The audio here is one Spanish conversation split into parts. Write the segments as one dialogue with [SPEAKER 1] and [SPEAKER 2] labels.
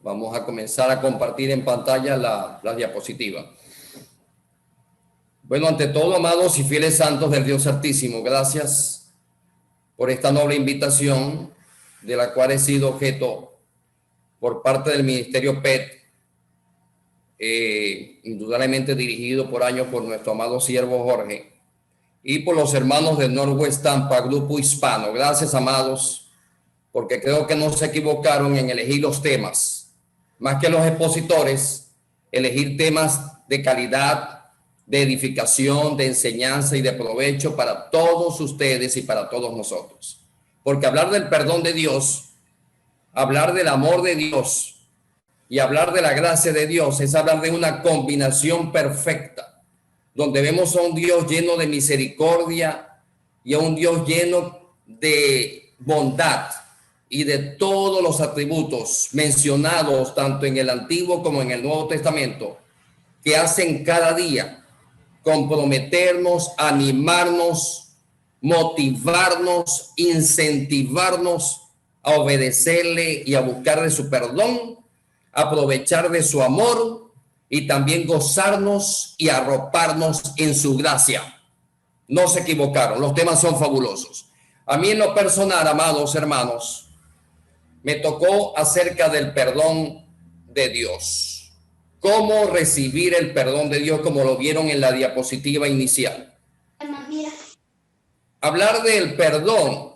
[SPEAKER 1] Vamos a comenzar a compartir en pantalla la diapositiva. Bueno, ante todo, amados y fieles santos del Dios Altísimo, gracias por esta noble invitación de la cual he sido objeto por parte del Ministerio PET, indudablemente dirigido por años por nuestro amado siervo Jorge y por los hermanos de Northwest Tampa, Grupo Hispano. Gracias, amados, porque creo que no se equivocaron en elegir los temas. Más que los expositores, elegir temas de calidad, de edificación, de enseñanza y de provecho para todos ustedes y para todos nosotros. Porque hablar del perdón de Dios, hablar del amor de Dios y hablar de la gracia de Dios es hablar de una combinación perfecta, donde vemos a un Dios lleno de misericordia y a un Dios lleno de bondad y de todos los atributos mencionados tanto en el Antiguo como en el Nuevo Testamento, que hacen cada día comprometernos, animarnos, motivarnos, incentivarnos a obedecerle y a buscar de su perdón, aprovechar de su amor y también gozarnos y arroparnos en su gracia. No se equivocaron, los temas son fabulosos. A mí en lo personal, amados hermanos, me tocó acerca del perdón de Dios. ¿Cómo recibir el perdón de Dios, como lo vieron en la diapositiva inicial? Hablar del perdón,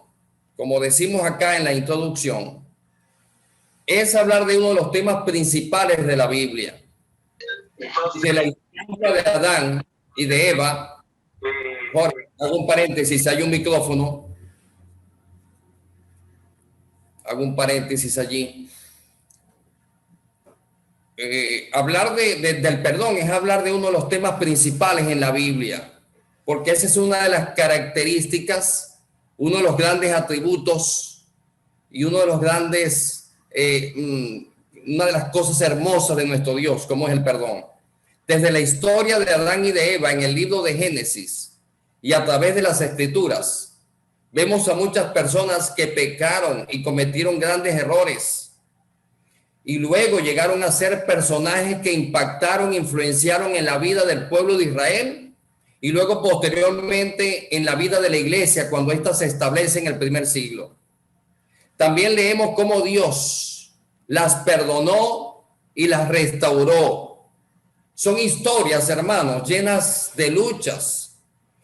[SPEAKER 1] como decimos acá en la introducción, es hablar de uno de los temas principales de la Biblia. De la historia de Adán y de Eva. Jorge, hago un paréntesis, hay un micrófono. Hago un paréntesis allí. Hablar del perdón es hablar de uno de los temas principales en la Biblia, porque esa es una de las características, uno de los grandes atributos y uno de los grandes, una de las cosas hermosas de nuestro Dios, como es el perdón. Desde la historia de Adán y de Eva en el libro de Génesis y a través de las Escrituras, vemos a muchas personas que pecaron y cometieron grandes errores y luego llegaron a ser personajes que impactaron, influenciaron en la vida del pueblo de Israel y luego posteriormente en la vida de la iglesia cuando ésta se establece en el primer siglo. También leemos cómo Dios las perdonó y las restauró. Son historias, hermanos, llenas de luchas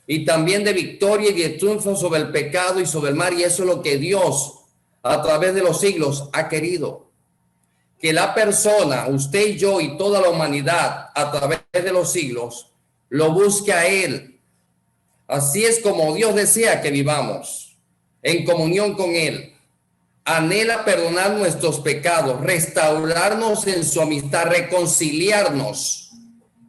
[SPEAKER 1] y también de victoria y de triunfo sobre el pecado y sobre el mal, y eso es lo que Dios a través de los siglos ha querido, que la persona, usted y yo y toda la humanidad a través de los siglos lo busque a Él. Así es como Dios desea que vivamos en comunión con Él. Anhela perdonar nuestros pecados, restaurarnos en su amistad, reconciliarnos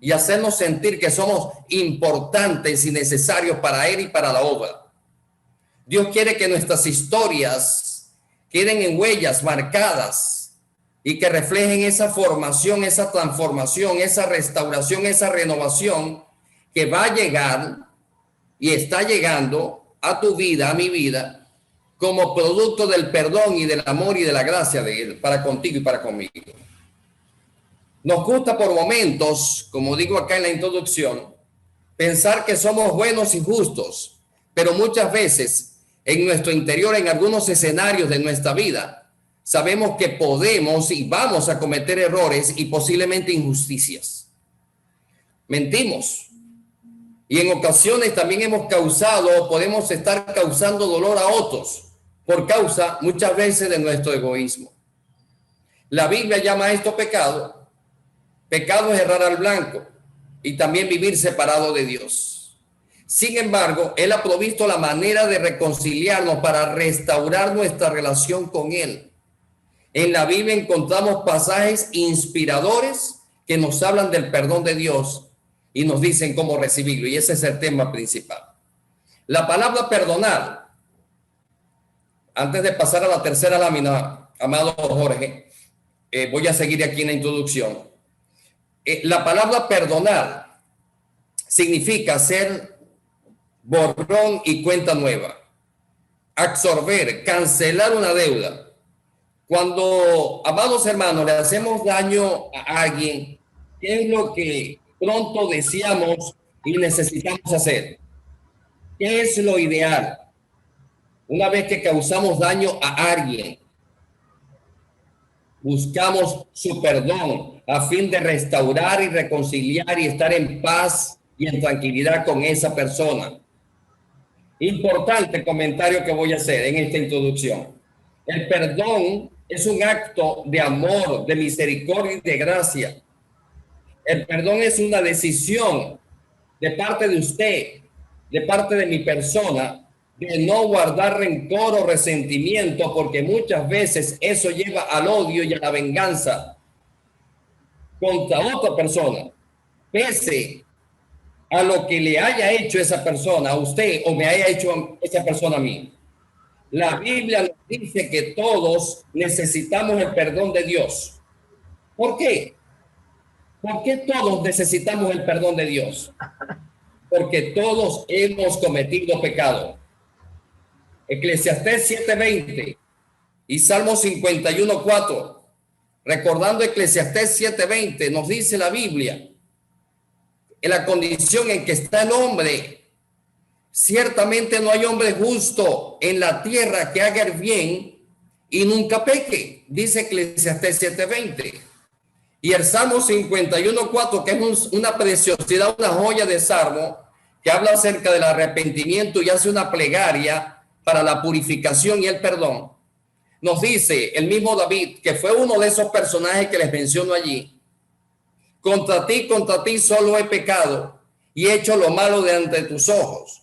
[SPEAKER 1] y hacernos sentir que somos importantes y necesarios para Él y para la obra. Dios quiere que nuestras historias queden en huellas marcadas y que reflejen esa formación, esa transformación, esa restauración, esa renovación que va a llegar y está llegando a tu vida, a mi vida, como producto del perdón y del amor y de la gracia de Él para contigo y para conmigo. Nos gusta por momentos, como digo acá en la introducción, pensar que somos buenos y justos, pero muchas veces en nuestro interior, en algunos escenarios de nuestra vida, sabemos que podemos y vamos a cometer errores y posiblemente injusticias. Mentimos y en ocasiones también hemos causado o podemos estar causando dolor a otros por causa muchas veces de nuestro egoísmo. La Biblia llama a esto pecado. Pecado es errar al blanco y también vivir separado de Dios. Sin embargo, Él ha provisto la manera de reconciliarnos para restaurar nuestra relación con Él. En la Biblia encontramos pasajes inspiradores que nos hablan del perdón de Dios y nos dicen cómo recibirlo, y ese es el tema principal. La palabra perdonar, antes de pasar a la tercera lámina, amado Jorge, voy a seguir aquí en la introducción. La palabra perdonar significa hacer borrón y cuenta nueva, absorber, cancelar una deuda. Cuando, amados hermanos, le hacemos daño a alguien, ¿qué es lo que pronto deseamos y necesitamos hacer? ¿Qué es lo ideal? Una vez que causamos daño a alguien, buscamos su perdón a fin de restaurar y reconciliar y estar en paz y en tranquilidad con esa persona. Importante comentario que voy a hacer en esta introducción. El perdón es un acto de amor, de misericordia y de gracia. El perdón es una decisión de parte de usted, de parte de mi persona, de no guardar rencor o resentimiento, porque muchas veces eso lleva al odio y a la venganza contra otra persona, pese a lo que le haya hecho esa persona a usted o me haya hecho esa persona a mí. La Biblia nos dice que todos necesitamos el perdón de Dios. ¿Por qué? ¿Por qué todos necesitamos el perdón de Dios? Porque todos hemos cometido pecado. Eclesiastés 7:20 y Salmo 51:4. Recordando Eclesiastés 7:20, nos dice la Biblia, en la condición en que está el hombre, ciertamente no hay hombre justo en la tierra que haga el bien y nunca peque, dice Eclesiastés 7:20. Y el Salmo 51:4, que es una preciosidad, una joya de Salmo, que habla acerca del arrepentimiento y hace una plegaria para la purificación y el perdón. Nos dice el mismo David, que fue uno de esos personajes que les menciono allí: contra ti solo he pecado y he hecho lo malo delante de tus ojos,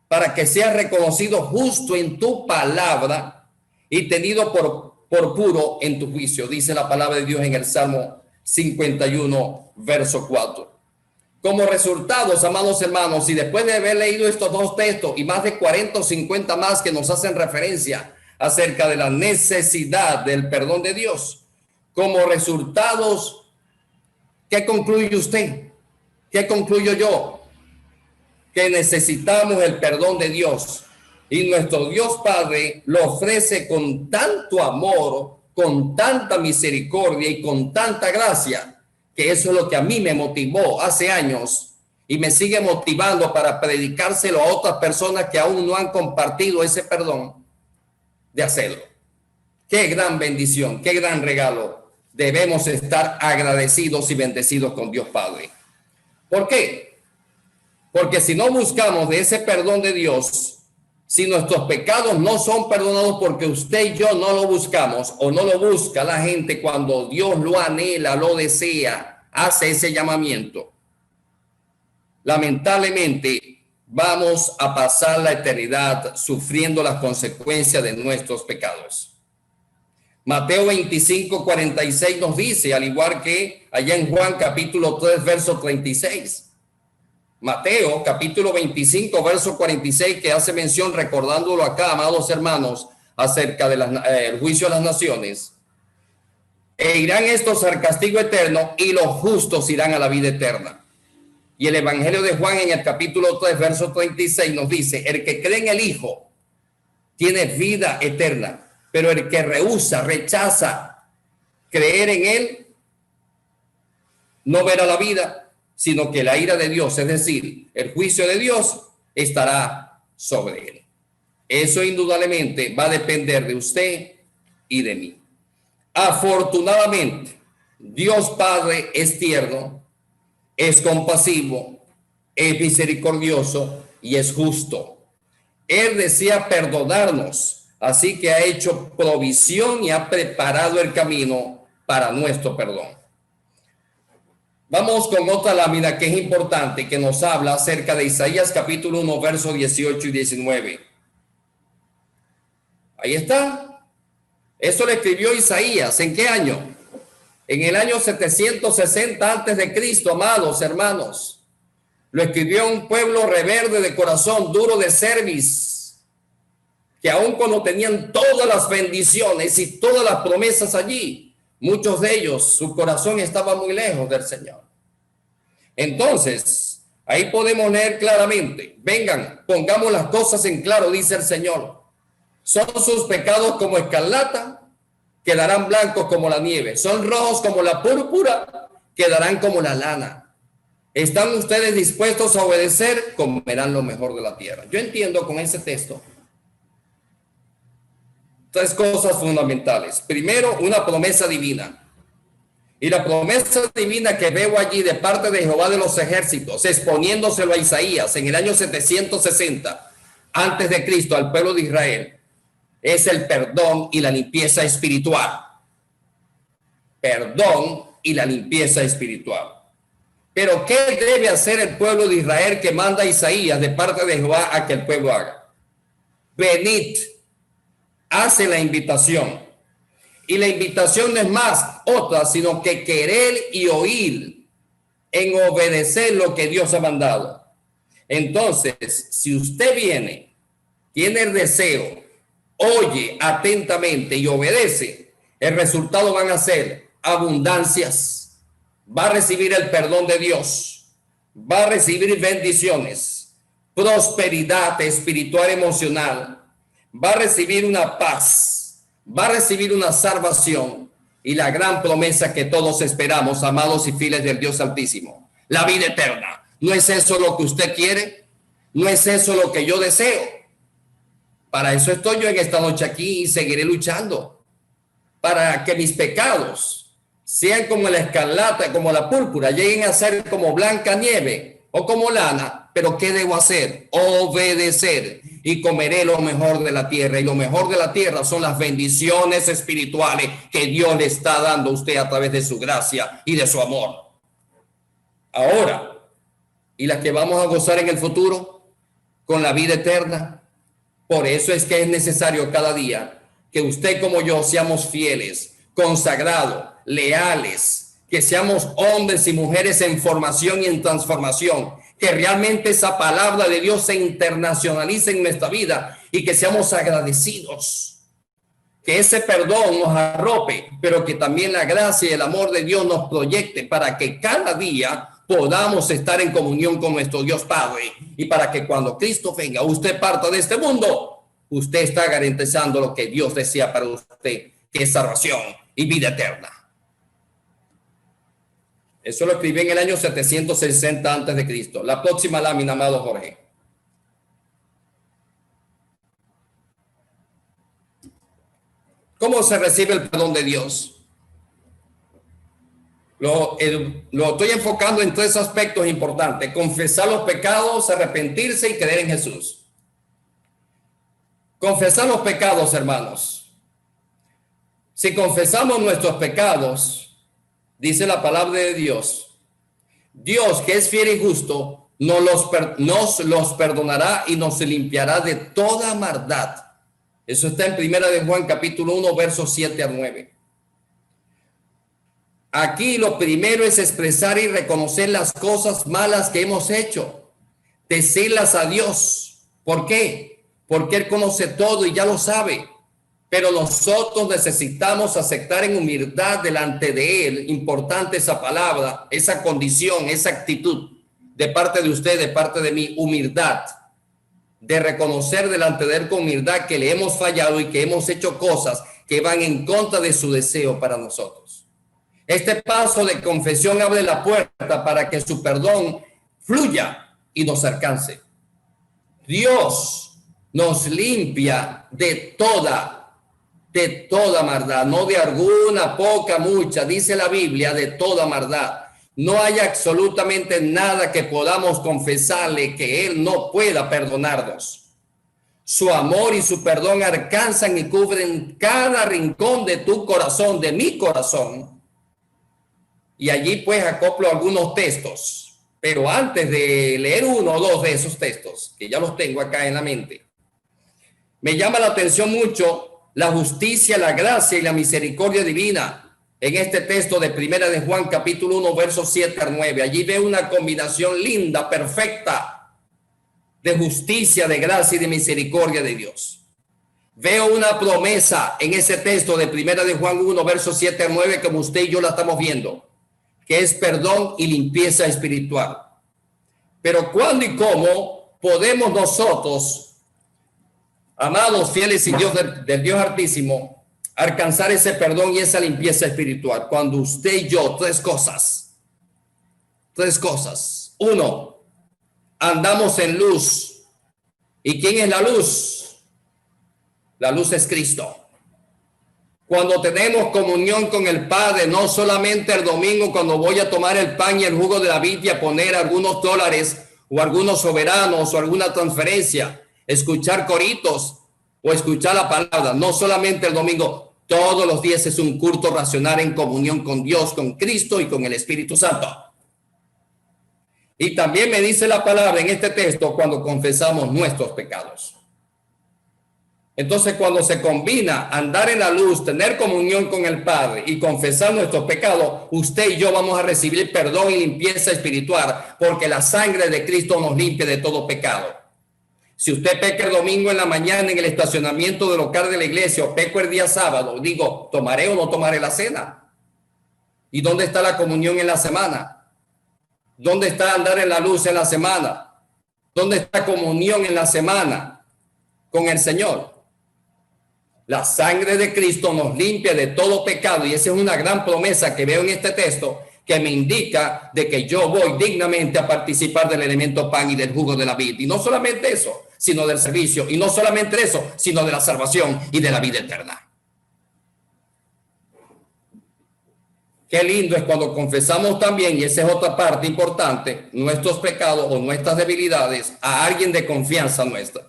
[SPEAKER 1] para que seas reconocido justo en tu palabra y tenido por puro en tu juicio, dice la palabra de Dios en el Salmo 51, verso 4. Como resultados, amados hermanos, y después de haber leído estos dos textos y más de 40 o 50 más que nos hacen referencia acerca de la necesidad del perdón de Dios, como resultados, ¿qué concluye usted? ¿Qué concluyo yo? Que necesitamos el perdón de Dios, y nuestro Dios Padre lo ofrece con tanto amor, con tanta misericordia y con tanta gracia, que eso es lo que a mí me motivó hace años y me sigue motivando para predicárselo a otras personas que aún no han compartido ese perdón, de hacerlo. Qué gran bendición, qué gran regalo. Debemos estar agradecidos y bendecidos con Dios Padre. ¿Por qué? Porque si no buscamos de ese perdón de Dios, si nuestros pecados no son perdonados porque usted y yo no lo buscamos o no lo busca la gente cuando Dios lo anhela, lo desea, hace ese llamamiento, lamentablemente vamos a pasar la eternidad sufriendo las consecuencias de nuestros pecados. Mateo 25:46 nos dice, al igual que allá en Juan capítulo 3, verso 36. Mateo capítulo 25, verso 46, que hace mención, recordándolo acá, amados hermanos, acerca del juicio de las naciones. E irán estos al castigo eterno y los justos irán a la vida eterna. Y el Evangelio de Juan en el capítulo 3, verso 36 nos dice, el que cree en el Hijo tiene vida eterna, pero el que rehúsa, rechaza creer en él, no verá la vida, sino que la ira de Dios, es decir, el juicio de Dios, estará sobre él. Eso indudablemente va a depender de usted y de mí. Afortunadamente, Dios Padre es tierno, es compasivo, es misericordioso y es justo. Él desea perdonarnos, así que ha hecho provisión y ha preparado el camino para nuestro perdón. Vamos con otra lámina que es importante, que nos habla acerca de Isaías capítulo 1, versos 18 y 19. Ahí está. Esto lo escribió Isaías. ¿En qué año? En el año 760 antes de Cristo, amados hermanos. Lo escribió un pueblo rebelde de corazón, duro de cerviz, que aun cuando tenían todas las bendiciones y todas las promesas allí, muchos de ellos, su corazón estaba muy lejos del Señor. Entonces, ahí podemos leer claramente, vengan, pongamos las cosas en claro, dice el Señor. Son sus pecados como escarlata, quedarán blancos como la nieve. Son rojos como la púrpura, quedarán como la lana. ¿Están ustedes dispuestos a obedecer? Comerán lo mejor de la tierra. Yo entiendo con ese texto tres cosas fundamentales. Primero, una promesa divina. Y la promesa divina que veo allí de parte de Jehová de los ejércitos, exponiéndoselo a Isaías en el año 760 antes de Cristo al pueblo de Israel, es el perdón y la limpieza espiritual. Perdón y la limpieza espiritual. Pero ¿qué debe hacer el pueblo de Israel que manda a Isaías de parte de Jehová a que el pueblo haga? Venid, hace la invitación. Y la invitación no es más otra, sino que querer y oír en obedecer lo que Dios ha mandado. Entonces, si usted viene, tiene el deseo, oye atentamente y obedece, el resultado van a ser abundancias, va a recibir el perdón de Dios, va a recibir bendiciones, prosperidad espiritual, emocional, va a recibir una paz, va a recibir una salvación y la gran promesa que todos esperamos, amados y fieles del Dios Altísimo, la vida eterna. ¿No es eso lo que usted quiere? ¿No es eso lo que yo deseo? Para eso estoy yo en esta noche aquí y seguiré luchando para que mis pecados sean como la escarlata, como la púrpura, lleguen a ser como blanca nieve o como lana. Pero ¿qué debo hacer? Obedecer, y comeré lo mejor de la tierra. Y lo mejor de la tierra son las bendiciones espirituales que Dios le está dando a usted a través de su gracia y de su amor. Ahora, y las que vamos a gozar en el futuro con la vida eterna. Por eso es que es necesario cada día que usted como yo seamos fieles, consagrados, leales, que seamos hombres y mujeres en formación y en transformación, que realmente esa palabra de Dios se internacionalice en nuestra vida y que seamos agradecidos, que ese perdón nos arrope, pero que también la gracia y el amor de Dios nos proyecte para que cada día podamos estar en comunión con nuestro Dios Padre, y para que cuando Cristo venga, usted parta de este mundo, usted está garantizando lo que Dios desea para usted, que es salvación y vida eterna. Eso lo escribí en el año 760 antes de Cristo. La próxima lámina, amado Jorge. ¿Cómo se recibe el perdón de Dios? Lo estoy enfocando en tres aspectos importantes: confesar los pecados, arrepentirse y creer en Jesús. Confesar los pecados, hermanos. Si confesamos nuestros pecados, dice la palabra de Dios, Dios, que es fiel y justo, nos los perdonará y nos limpiará de toda maldad. Eso está en Primera de Juan, capítulo 1, versos 7 a 9. Aquí lo primero es expresar y reconocer las cosas malas que hemos hecho, decirlas a Dios. ¿Por qué? Porque Él conoce todo y ya lo sabe. Pero nosotros necesitamos aceptar en humildad delante de Él, importante esa palabra, esa condición, esa actitud de parte de usted, de parte de mí, humildad, de reconocer delante de Él con humildad que le hemos fallado y que hemos hecho cosas que van en contra de su deseo para nosotros. Este paso de confesión abre la puerta para que su perdón fluya y nos alcance. Dios nos limpia de toda maldad, no de alguna, poca, mucha, dice la Biblia, de toda maldad. No hay absolutamente nada que podamos confesarle que Él no pueda perdonarnos. Su amor y su perdón alcanzan y cubren cada rincón de tu corazón, de mi corazón. Y allí pues acoplo algunos textos, pero antes de leer uno o dos de esos textos, que ya los tengo acá en la mente, me llama la atención mucho la justicia, la gracia y la misericordia divina en este texto de Primera de Juan, capítulo 1, versos 7 al 9. Allí veo una combinación linda, perfecta, de justicia, de gracia y de misericordia de Dios. Veo una promesa en ese texto de Primera de Juan 1, versos 7 al 9, como usted y yo la estamos viendo, que es perdón y limpieza espiritual. Pero ¿cuándo y cómo podemos nosotros, amados fieles y Dios del Dios Altísimo, alcanzar ese perdón y esa limpieza espiritual? Cuando usted y yo, tres cosas. Uno, andamos en luz. ¿Y quién es la luz? La luz es Cristo. Cuando tenemos comunión con el Padre, no solamente el domingo cuando voy a tomar el pan y el jugo de la vid y a poner algunos dólares o algunos soberanos o alguna transferencia, escuchar coritos o escuchar la palabra, no solamente el domingo, todos los días es un culto racional en comunión con Dios, con Cristo y con el Espíritu Santo. Y también me dice la palabra en este texto cuando confesamos nuestros pecados. Entonces, cuando se combina andar en la luz, tener comunión con el Padre y confesar nuestros pecados, usted y yo vamos a recibir perdón y limpieza espiritual, porque la sangre de Cristo nos limpia de todo pecado. Si usted peca el domingo en la mañana en el estacionamiento del local de la iglesia o peco el día sábado, digo, ¿tomaré o no tomaré la cena? ¿Y dónde está la comunión en la semana? ¿Dónde está andar en la luz en la semana? ¿Dónde está comunión en la semana con el Señor? La sangre de Cristo nos limpia de todo pecado, y esa es una gran promesa que veo en este texto, que me indica de que yo voy dignamente a participar del elemento pan y del jugo de la vid. Y no solamente eso, sino del servicio. Y no solamente eso, sino de la salvación y de la vida eterna. Qué lindo es cuando confesamos también, y esa es otra parte importante, nuestros pecados o nuestras debilidades a alguien de confianza nuestra,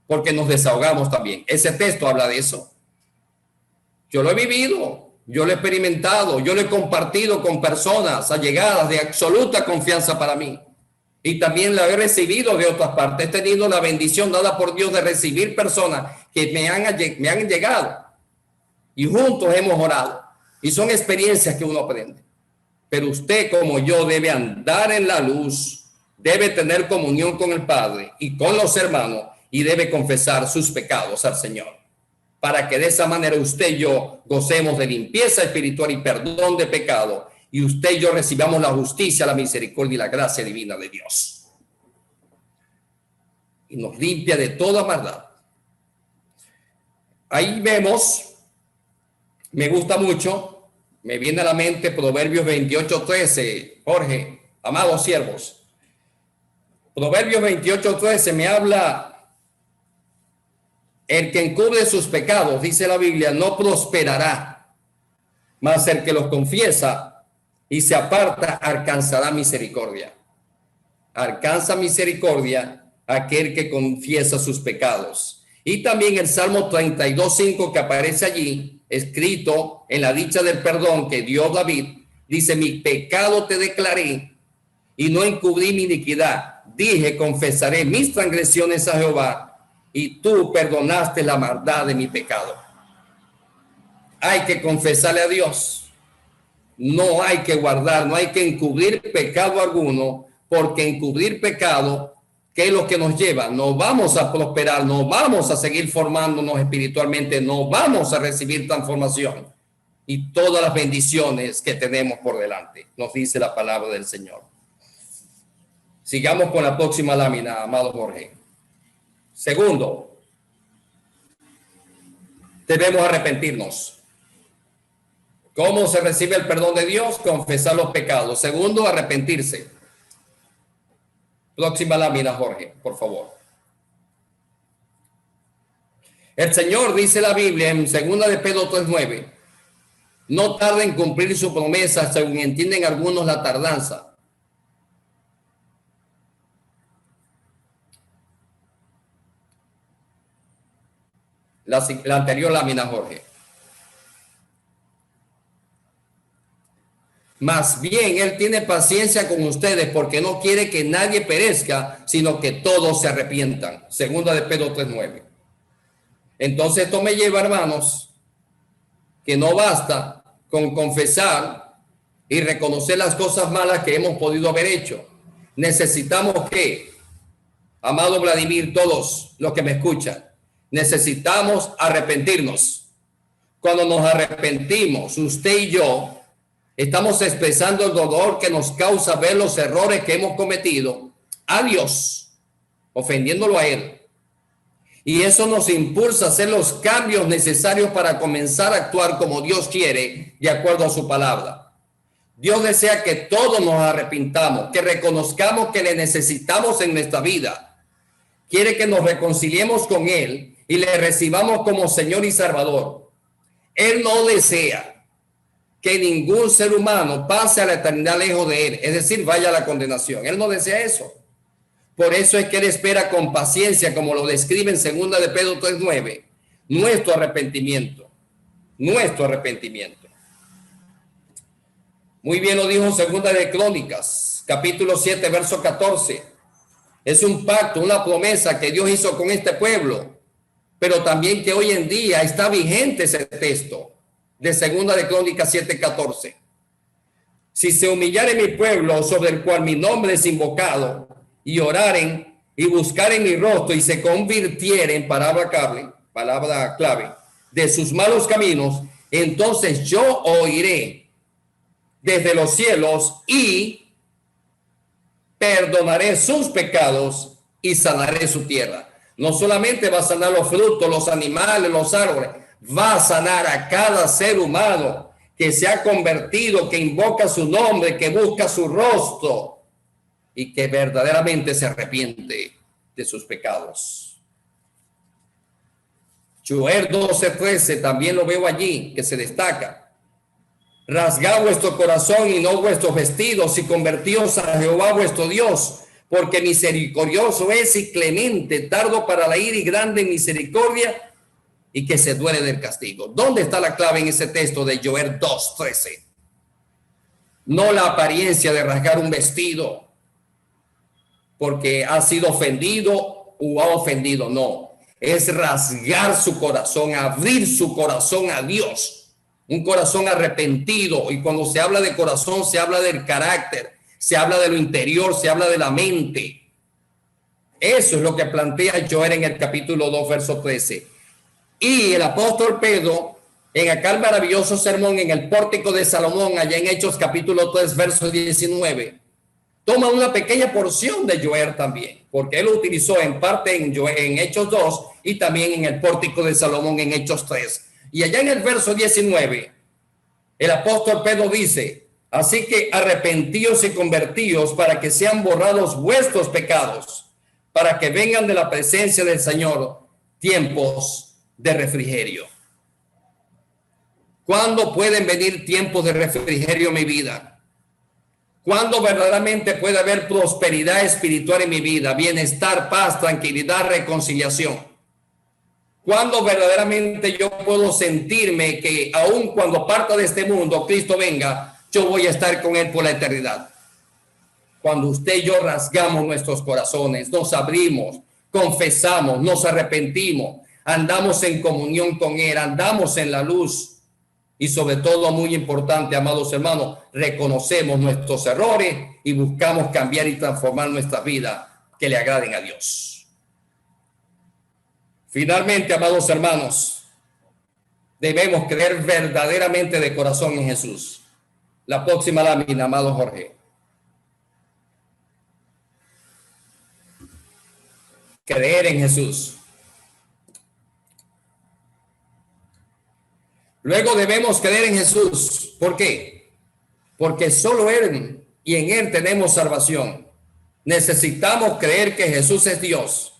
[SPEAKER 1] porque nos desahogamos también. Ese texto habla de eso. Yo lo he vivido, yo lo he experimentado, yo lo he compartido con personas allegadas de absoluta confianza para mí. Y también la he recibido de otras partes. He tenido la bendición dada por Dios de recibir personas que me han llegado. Y juntos hemos orado. Y son experiencias que uno aprende. Pero usted, como yo, debe andar en la luz, debe tener comunión con el Padre y con los hermanos, y debe confesar sus pecados al Señor, para que de esa manera usted y yo gocemos de limpieza espiritual y perdón de pecado, y usted y yo recibamos la justicia, la misericordia y la gracia divina de Dios. Y nos limpia de toda maldad. Ahí vemos, me gusta mucho, me viene a la mente Proverbios 28:13, Jorge, amados siervos. Proverbios 28:13 me habla: el que encubre sus pecados, dice la Biblia, no prosperará, mas el que los confiesa y se aparta alcanzará misericordia. Alcanza misericordia aquel que confiesa sus pecados. Y también el Salmo 32:5 que aparece allí, escrito en la dicha del perdón que dio David, dice: mi pecado te declaré y no encubrí mi iniquidad. Dije, confesaré mis transgresiones a Jehová, y tú perdonaste la maldad de mi pecado. Hay que confesarle a Dios. No hay que guardar, no hay que encubrir pecado alguno, porque encubrir pecado, ¿qué es lo que nos lleva? No vamos a prosperar, no vamos a seguir formándonos espiritualmente, no vamos a recibir transformación y todas las bendiciones que tenemos por delante, nos dice la palabra del Señor. Sigamos con la próxima lámina, amado Jorge. Segundo, debemos arrepentirnos. ¿Cómo se recibe el perdón de Dios? Confesar los pecados. Segundo, arrepentirse. Próxima lámina, Jorge, por favor. El Señor, dice la Biblia en 2 de Pedro 3:9, no tarda en cumplir su promesa, según entienden algunos la tardanza. La anterior lámina, Jorge. Más bien, Él tiene paciencia con ustedes porque no quiere que nadie perezca, sino que todos se arrepientan. Segunda de Pedro 3:9. Entonces esto me lleva, hermanos, que no basta con confesar y reconocer las cosas malas que hemos podido haber hecho. Necesitamos que, amado Vladimir, todos los que me escuchan, necesitamos arrepentirnos. Cuando nos arrepentimos, usted y yo, estamos expresando el dolor que nos causa ver los errores que hemos cometido a Dios, ofendiéndolo a Él. Y eso nos impulsa a hacer los cambios necesarios para comenzar a actuar como Dios quiere, de acuerdo a su palabra. Dios desea que todos nos arrepintamos, que reconozcamos que le necesitamos en nuestra vida. Quiere que nos reconciliemos con Él y le recibamos como Señor y Salvador. Él no desea que ningún ser humano pase a la eternidad lejos de Él, es decir, vaya a la condenación. Él no desea eso. Por eso es que Él espera con paciencia, como lo describe en 2 de Pedro 3:9, nuestro arrepentimiento. Nuestro arrepentimiento. Muy bien lo dijo en 2 de Crónicas, capítulo 7, verso 14. Es un pacto, una promesa que Dios hizo con este pueblo, pero también que hoy en día está vigente ese texto de 2 de Crónicas 7:14. Si se humillare mi pueblo sobre el cual mi nombre es invocado, y oraren y buscaren mi rostro y se convirtieren, palabra clave, de sus malos caminos, entonces yo oiré desde los cielos y perdonaré sus pecados y sanaré su tierra. No solamente va a sanar los frutos, los animales, los árboles, va a sanar a cada ser humano que se ha convertido, que invoca su nombre, que busca su rostro y que verdaderamente se arrepiente de sus pecados. Joel 12:13 también lo veo allí, que se destaca. Rasgad vuestro corazón y no vuestros vestidos y convertíos a Jehová vuestro Dios, porque misericordioso es y clemente, tardo para la ira y grande en misericordia, y que se duele del castigo. ¿Dónde está la clave en ese texto de Joel 2:13? No la apariencia de rasgar un vestido porque ha sido ofendido o ha ofendido, no. Es rasgar su corazón, abrir su corazón a Dios. Un corazón arrepentido. Y cuando se habla de corazón, se habla del carácter, se habla de lo interior, se habla de la mente. Eso es lo que plantea Joel en el capítulo 2, verso 13. Y el apóstol Pedro, en aquel maravilloso sermón en el pórtico de Salomón, allá en Hechos capítulo 3, verso 19, toma una pequeña porción de Joel también, porque él lo utilizó en parte en Hechos 2 y también en el pórtico de Salomón en Hechos 3. Y allá en el verso 19, el apóstol Pedro dice: así que arrepentíos y convertíos para que sean borrados vuestros pecados, para que vengan de la presencia del Señor tiempos de refrigerio. ¿Cuándo pueden venir tiempos de refrigerio en mi vida? ¿Cuándo verdaderamente puede haber prosperidad espiritual en mi vida? Bienestar, paz, tranquilidad, reconciliación. ¿Cuándo verdaderamente yo puedo sentirme que aun cuando parta de este mundo, Cristo venga, yo voy a estar con Él por la eternidad? Cuando usted y yo rasgamos nuestros corazones, nos abrimos, confesamos, nos arrepentimos, andamos en comunión con Él, andamos en la luz. Y sobre todo, muy importante, amados hermanos, reconocemos nuestros errores y buscamos cambiar y transformar nuestra vida que le agraden a Dios. Finalmente, amados hermanos, debemos creer verdaderamente de corazón en Jesús. La próxima lámina, amado Jorge. Creer en Jesús. Luego debemos creer en Jesús. ¿Por qué? Porque solo Él y en Él tenemos salvación. Necesitamos creer que Jesús es Dios,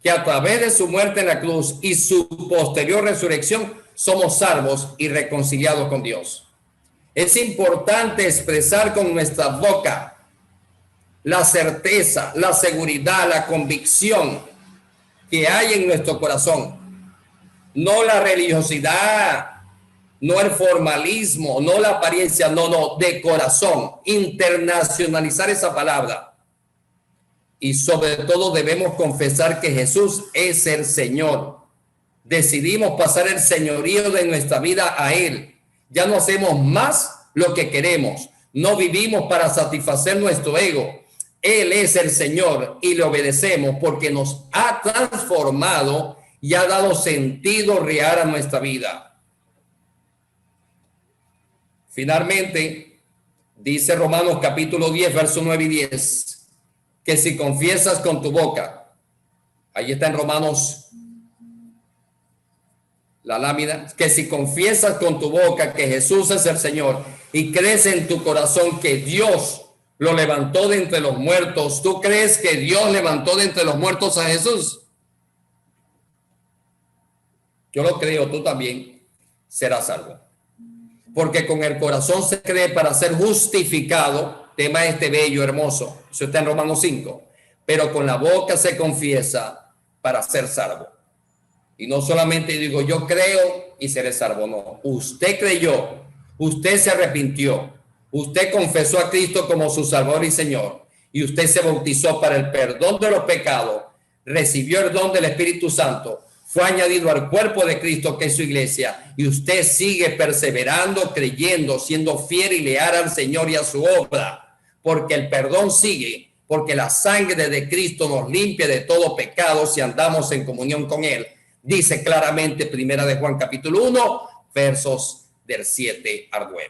[SPEAKER 1] que a través de su muerte en la cruz y su posterior resurrección somos salvos y reconciliados con Dios. Es importante expresar con nuestra boca la certeza, la seguridad, la convicción que hay en nuestro corazón. No la religiosidad, no el formalismo, no la apariencia, no, de corazón. Internacionalizar esa palabra. Y sobre todo debemos confesar que Jesús es el Señor. Decidimos pasar el señorío de nuestra vida a Él. Ya no hacemos más lo que queremos. No vivimos para satisfacer nuestro ego. Él es el Señor y le obedecemos porque nos ha transformado y ha dado sentido real a nuestra vida. Finalmente, dice Romanos capítulo 10, verso 9 y 10, que si confiesas con tu boca, ahí está en Romanos la lámina, que si confiesas con tu boca que Jesús es el Señor y crees en tu corazón que Dios lo levantó de entre los muertos, ¿tú crees que Dios levantó de entre los muertos a Jesús? Yo lo creo, tú también serás salvo. Porque con el corazón se cree para ser justificado, tema este bello, hermoso, eso está en Romanos 5, pero con la boca se confiesa para ser salvo. Y no solamente digo yo creo y seré salvo, no. Usted creyó, usted se arrepintió, usted confesó a Cristo como su Salvador y Señor, y usted se bautizó para el perdón de los pecados, recibió el don del Espíritu Santo, fue añadido al cuerpo de Cristo que es su iglesia, y usted sigue perseverando, creyendo, siendo fiel y leal al Señor y a su obra, porque el perdón sigue, porque la sangre de Cristo nos limpia de todo pecado si andamos en comunión con Él. Dice claramente Primera de Juan capítulo 1, versos del 7 al 9.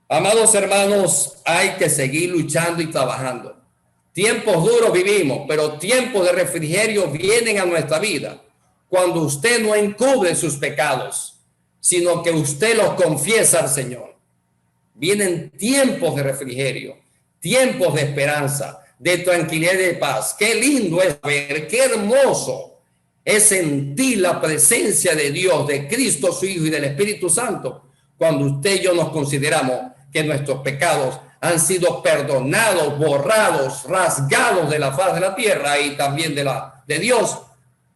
[SPEAKER 1] Amados hermanos, hay que seguir luchando y trabajando. Tiempos duros vivimos, pero tiempos de refrigerio vienen a nuestra vida cuando usted no encubre sus pecados, sino que usted los confiesa al Señor. Vienen tiempos de refrigerio, tiempos de esperanza, de tranquilidad y de paz. Qué lindo es ver, qué hermoso es sentir la presencia de Dios, de Cristo su Hijo y del Espíritu Santo, cuando usted y yo nos consideramos que nuestros pecados han sido perdonados, borrados, rasgados de la faz de la tierra y también de Dios,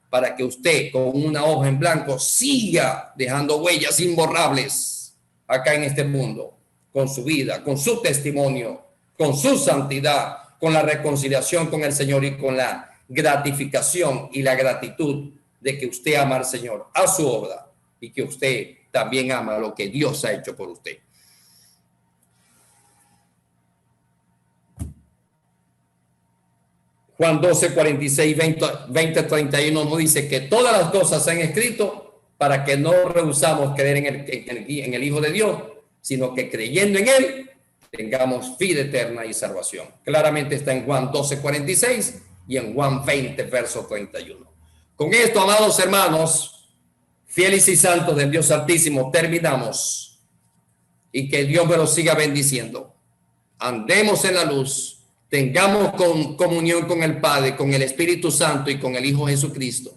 [SPEAKER 1] para que usted con una hoja en blanco siga dejando huellas imborrables acá en este mundo, con su vida, con su testimonio, con su santidad, con la reconciliación con el Señor y con la gratificación y la gratitud de que usted ama al Señor, a su obra, y que usted también ama lo que Dios ha hecho por usted. Juan 12, 46, 20, 31 nos dice que todas las cosas se han escrito para que no rehusamos creer en el Hijo de Dios, sino que creyendo en Él tengamos vida eterna y salvación. Claramente está en Juan 12, 46 y en Juan 20, verso 31. Con esto, amados hermanos, fieles y santos del Dios Altísimo, terminamos. Y que Dios me los siga bendiciendo. Andemos en la luz. Tengamos comunión con el Padre, con el Espíritu Santo y con el Hijo Jesucristo.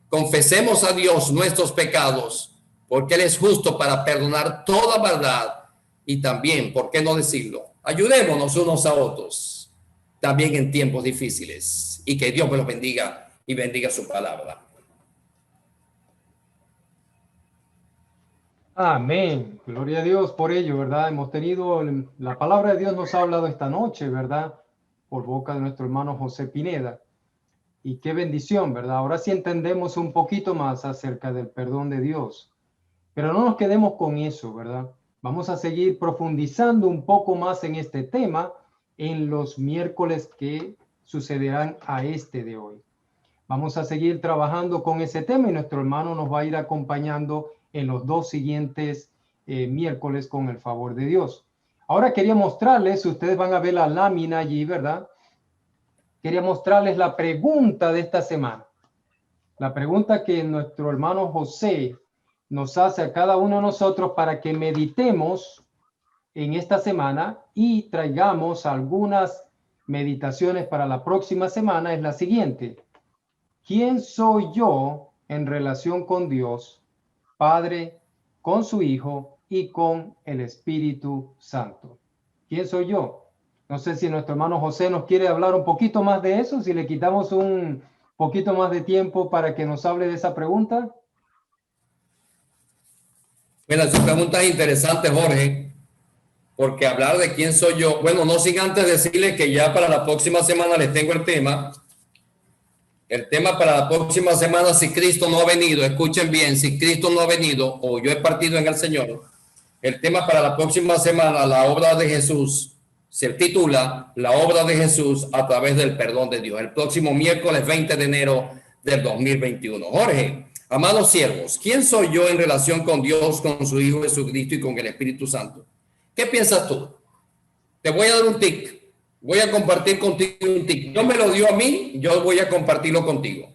[SPEAKER 1] Confesemos a Dios nuestros pecados, porque Él es justo para perdonar toda maldad. Y también, ¿por qué no decirlo? Ayudémonos unos a otros, también en tiempos difíciles. Y que Dios me los bendiga y bendiga su palabra.
[SPEAKER 2] Amén. Gloria a Dios por ello, ¿verdad? Hemos tenido, la palabra de Dios nos ha hablado esta noche, ¿verdad? Por boca de nuestro hermano José Pineda. Y qué bendición, ¿verdad? Ahora sí entendemos un poquito más acerca del perdón de Dios. Pero no nos quedemos con eso, ¿verdad? Vamos a seguir profundizando un poco más en este tema en los miércoles que sucederán a este de hoy. Vamos a seguir trabajando con ese tema y nuestro hermano nos va a ir acompañando en los dos siguientes miércoles con el favor de Dios. Ahora quería mostrarles, ustedes van a ver la lámina allí, ¿verdad? Quería mostrarles la pregunta de esta semana. La pregunta que nuestro hermano José nos hace a cada uno de nosotros para que meditemos en esta semana y traigamos algunas meditaciones para la próxima semana es la siguiente. ¿Quién soy yo en relación con Dios, Padre, con su Hijo y con el Espíritu Santo? ¿Quién soy yo? No sé si nuestro hermano José nos quiere hablar un poquito más de eso, si le quitamos un poquito más de tiempo para que nos hable de esa pregunta.
[SPEAKER 1] Bueno, su pregunta es interesante, Jorge, porque hablar de quién soy yo, bueno, no sin antes decirle que ya para la próxima semana les tengo el tema. El tema para la próxima semana, si Cristo no ha venido, escuchen bien, si Cristo no ha venido o yo he partido en el Señor, el tema para la próxima semana, la obra de Jesús, se titula La obra de Jesús a través del perdón de Dios. El próximo miércoles 20 de enero del 2021. Jorge, amados siervos, ¿quién soy yo en relación con Dios, con su Hijo Jesucristo y con el Espíritu Santo? ¿Qué piensas tú? Te voy a dar un tic. Voy a compartir contigo un tic. Dios me lo dio a mí, yo voy a compartirlo contigo.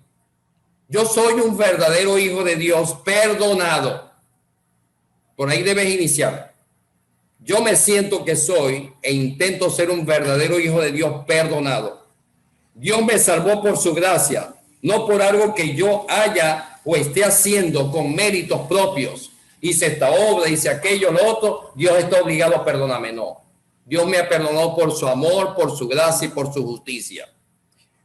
[SPEAKER 1] Yo soy un verdadero hijo de Dios perdonado. Por ahí debes iniciar. Yo me siento que soy e intento ser un verdadero hijo de Dios perdonado. Dios me salvó por su gracia, no por algo que yo haya o esté haciendo con méritos propios. Hice esta obra, hice aquello, lo otro. Dios está obligado a perdonarme. No. Dios me ha perdonado por su amor, por su gracia y por su justicia.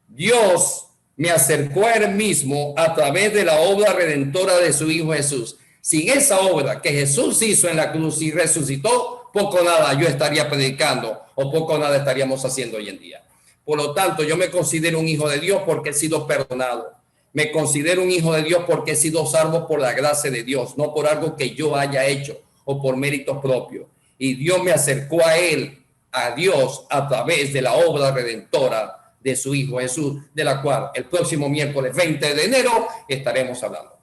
[SPEAKER 1] Dios me acercó a Él mismo a través de la obra redentora de su Hijo Jesús. Sin esa obra que Jesús hizo en la cruz y resucitó, poco nada yo estaría predicando o poco nada estaríamos haciendo hoy en día. Por lo tanto, yo me considero un hijo de Dios porque he sido perdonado. Me considero un hijo de Dios porque he sido salvo por la gracia de Dios, no por algo que yo haya hecho o por méritos propios. Y Dios me acercó a Él, a Dios, a través de la obra redentora de su Hijo Jesús, de la cual el próximo miércoles 20 de enero estaremos hablando.